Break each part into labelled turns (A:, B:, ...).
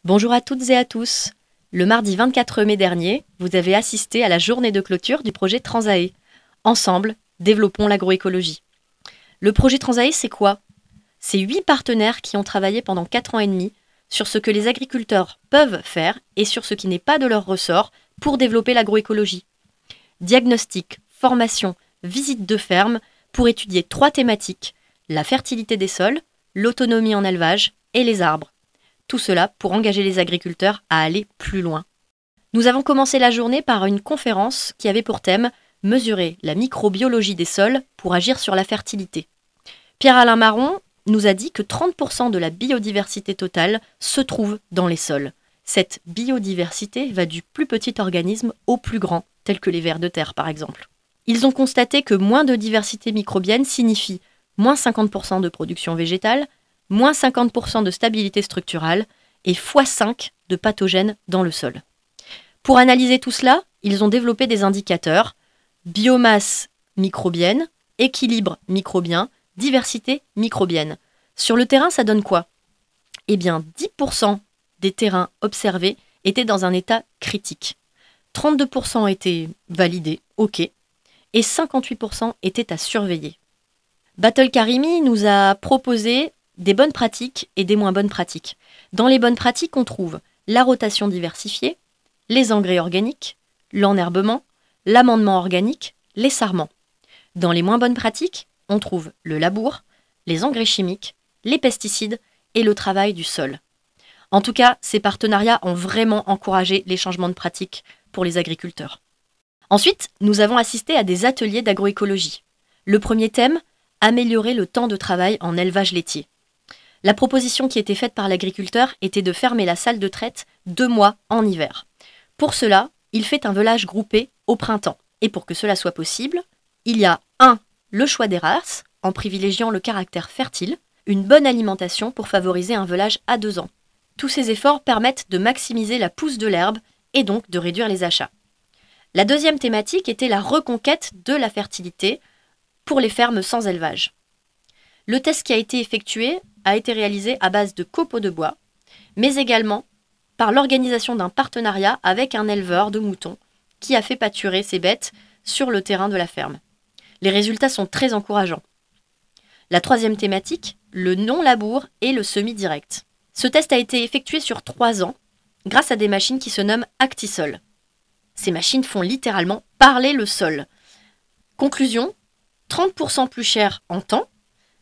A: Bonjour à toutes et à tous. Le mardi 24 mai dernier, vous avez assisté à la journée de clôture du projet Transae. Ensemble, développons l'agroécologie. Le projet Transae, c'est quoi? C'est 8 partenaires qui ont travaillé pendant 4 ans et demi sur ce que les agriculteurs peuvent faire et sur ce qui n'est pas de leur ressort pour développer l'agroécologie. Diagnostic, formation, visite de ferme pour étudier 3 thématiques, la fertilité des sols, l'autonomie en élevage et les arbres. Tout cela pour engager les agriculteurs à aller plus loin. Nous avons commencé la journée par une conférence qui avait pour thème « Mesurer la microbiologie des sols pour agir sur la fertilité ». Pierre-Alain Marron nous a dit que 30% de la biodiversité totale se trouve dans les sols. Cette biodiversité va du plus petit organisme au plus grand, tel que les vers de terre par exemple. Ils ont constaté que moins de diversité microbienne signifie moins 50% de production végétale, moins 50% de stabilité structurale et x5 de pathogènes dans le sol. Pour analyser tout cela, ils ont développé des indicateurs biomasse microbienne, équilibre microbien, diversité microbienne. Sur le terrain, ça donne quoi? Eh bien, 10% des terrains observés étaient dans un état critique. 32% étaient validés, ok, et 58% étaient à surveiller. Battle Karimi nous a proposé des bonnes pratiques et des moins bonnes pratiques. Dans les bonnes pratiques, on trouve la rotation diversifiée, les engrais organiques, l'enherbement, l'amendement organique, les sarments. Dans les moins bonnes pratiques, on trouve le labour, les engrais chimiques, les pesticides et le travail du sol. En tout cas, ces partenariats ont vraiment encouragé les changements de pratiques pour les agriculteurs. Ensuite, nous avons assisté à des ateliers d'agroécologie. Le premier thème, améliorer le temps de travail en élevage laitier. La proposition qui était faite par l'agriculteur était de fermer la salle de traite 2 mois en hiver. Pour cela, il fait un velage groupé au printemps. Et pour que cela soit possible, il y a 1. Le choix des races, en privilégiant le caractère fertile, une bonne alimentation pour favoriser un velage à 2 ans. Tous ces efforts permettent de maximiser la pousse de l'herbe et donc de réduire les achats. La deuxième thématique était la reconquête de la fertilité pour les fermes sans élevage. Le test qui a été effectué a été réalisé à base de copeaux de bois, mais également par l'organisation d'un partenariat avec un éleveur de moutons qui a fait pâturer ses bêtes sur le terrain de la ferme. Les résultats sont très encourageants. La troisième thématique, le non-labour et le semi-direct. Ce test a été effectué sur 3 ans grâce à des machines qui se nomment Actisol. Ces machines font littéralement parler le sol. Conclusion, 30% plus cher en temps,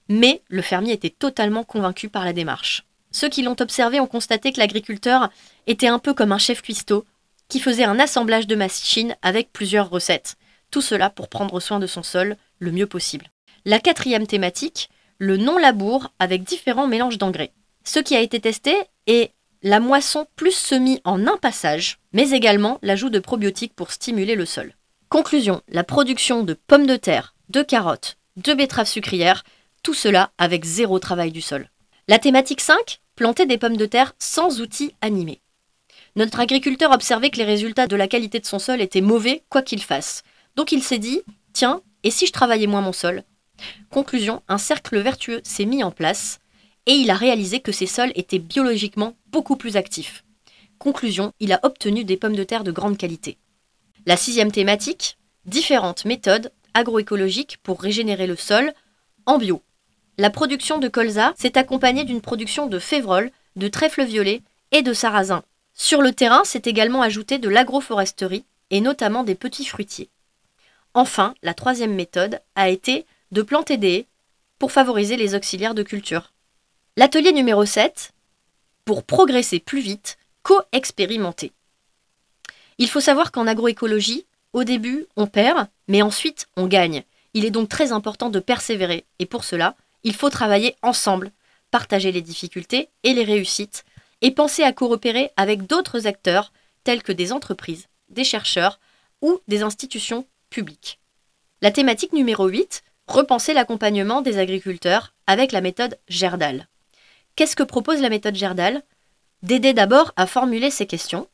A: mais le fermier était totalement convaincu par la démarche. Ceux qui l'ont observé ont constaté que l'agriculteur était un peu comme un chef cuistot qui faisait un assemblage de machines avec plusieurs recettes. Tout cela pour prendre soin de son sol le mieux possible. La quatrième thématique, le non-labour avec différents mélanges d'engrais. Ce qui a été testé est la moisson plus semis en un passage, mais également l'ajout de probiotiques pour stimuler le sol. Conclusion, la production de pommes de terre, de carottes, de betteraves sucrières, tout cela avec 0 travail du sol. La thématique 5, planter des pommes de terre sans outils animés. Notre agriculteur observait que les résultats de la qualité de son sol étaient mauvais quoi qu'il fasse. Donc il s'est dit, tiens, et si je travaillais moins mon sol? Conclusion, un cercle vertueux s'est mis en place et il a réalisé que ses sols étaient biologiquement beaucoup plus actifs. Conclusion, il a obtenu des pommes de terre de grande qualité. La 6e thématique, différentes méthodes agroécologiques pour régénérer le sol en bio. La production de colza s'est accompagnée d'une production de févrole, de trèfle violet et de sarrasin. Sur le terrain, s'est également ajouté de l'agroforesterie et notamment des petits fruitiers. Enfin, la 3e méthode a été de planter des haies pour favoriser les auxiliaires de culture. L'atelier numéro 7, pour progresser plus vite, co-expérimenter. Il faut savoir qu'en agroécologie, au début, on perd, mais ensuite, on gagne. Il est donc très important de persévérer et pour cela, il faut travailler ensemble, partager les difficultés et les réussites et penser à coopérer avec d'autres acteurs tels que des entreprises, des chercheurs ou des institutions publiques. La thématique numéro 8, repenser l'accompagnement des agriculteurs avec la méthode Gerdal. Qu'est-ce que propose la méthode Gerdal? D'aider d'abord à formuler ces questions,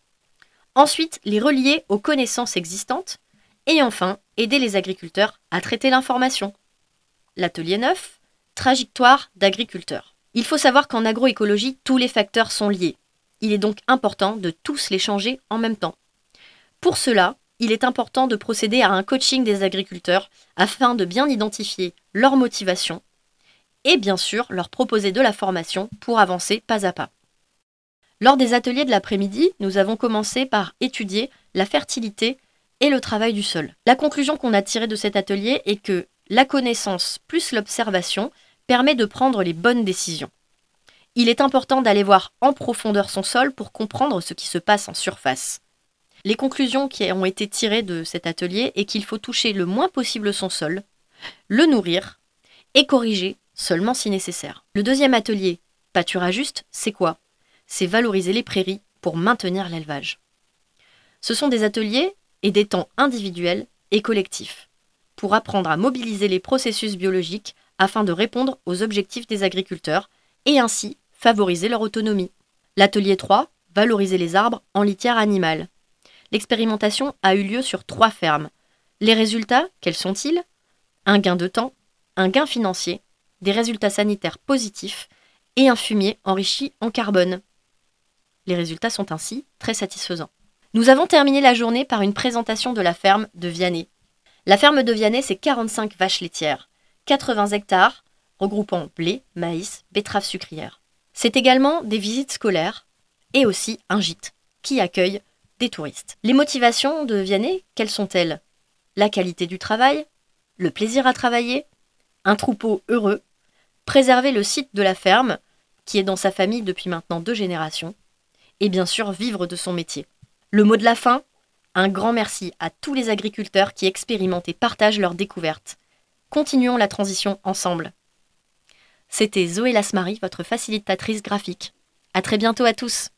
A: ensuite les relier aux connaissances existantes et enfin aider les agriculteurs à traiter l'information. L'atelier 9, trajectoire d'agriculteurs. Il faut savoir qu'en agroécologie, tous les facteurs sont liés. Il est donc important de tous les changer en même temps. Pour cela, il est important de procéder à un coaching des agriculteurs afin de bien identifier leurs motivations et bien sûr leur proposer de la formation pour avancer pas à pas. Lors des ateliers de l'après-midi, nous avons commencé par étudier la fertilité et le travail du sol. La conclusion qu'on a tirée de cet atelier est que la connaissance plus l'observation permet de prendre les bonnes décisions. Il est important d'aller voir en profondeur son sol pour comprendre ce qui se passe en surface. Les conclusions qui ont été tirées de cet atelier est qu'il faut toucher le moins possible son sol, le nourrir et corriger seulement si nécessaire. Le deuxième atelier, pâturage juste, c'est quoi? C'est valoriser les prairies pour maintenir l'élevage. Ce sont des ateliers et des temps individuels et collectifs pour apprendre à mobiliser les processus biologiques afin de répondre aux objectifs des agriculteurs et ainsi favoriser leur autonomie. L'atelier 3, valoriser les arbres en litière animale. L'expérimentation a eu lieu sur 3 fermes. Les résultats, quels sont-ils? Un gain de temps, un gain financier, des résultats sanitaires positifs et un fumier enrichi en carbone. Les résultats sont ainsi très satisfaisants. Nous avons terminé la journée par une présentation de la ferme de Vianney. La ferme de Vianney, c'est 45 vaches laitières, 80 hectares, regroupant blé, maïs, betteraves sucrières. C'est également des visites scolaires et aussi un gîte qui accueille des touristes. Les motivations de Vianney, quelles sont-elles? La qualité du travail, le plaisir à travailler, un troupeau heureux, préserver le site de la ferme, qui est dans sa famille depuis maintenant 2 générations, et bien sûr vivre de son métier. Le mot de la fin, un grand merci à tous les agriculteurs qui expérimentent et partagent leurs découvertes. Continuons la transition ensemble. C'était Zoé Lasmarie, votre facilitatrice graphique. À très bientôt à tous.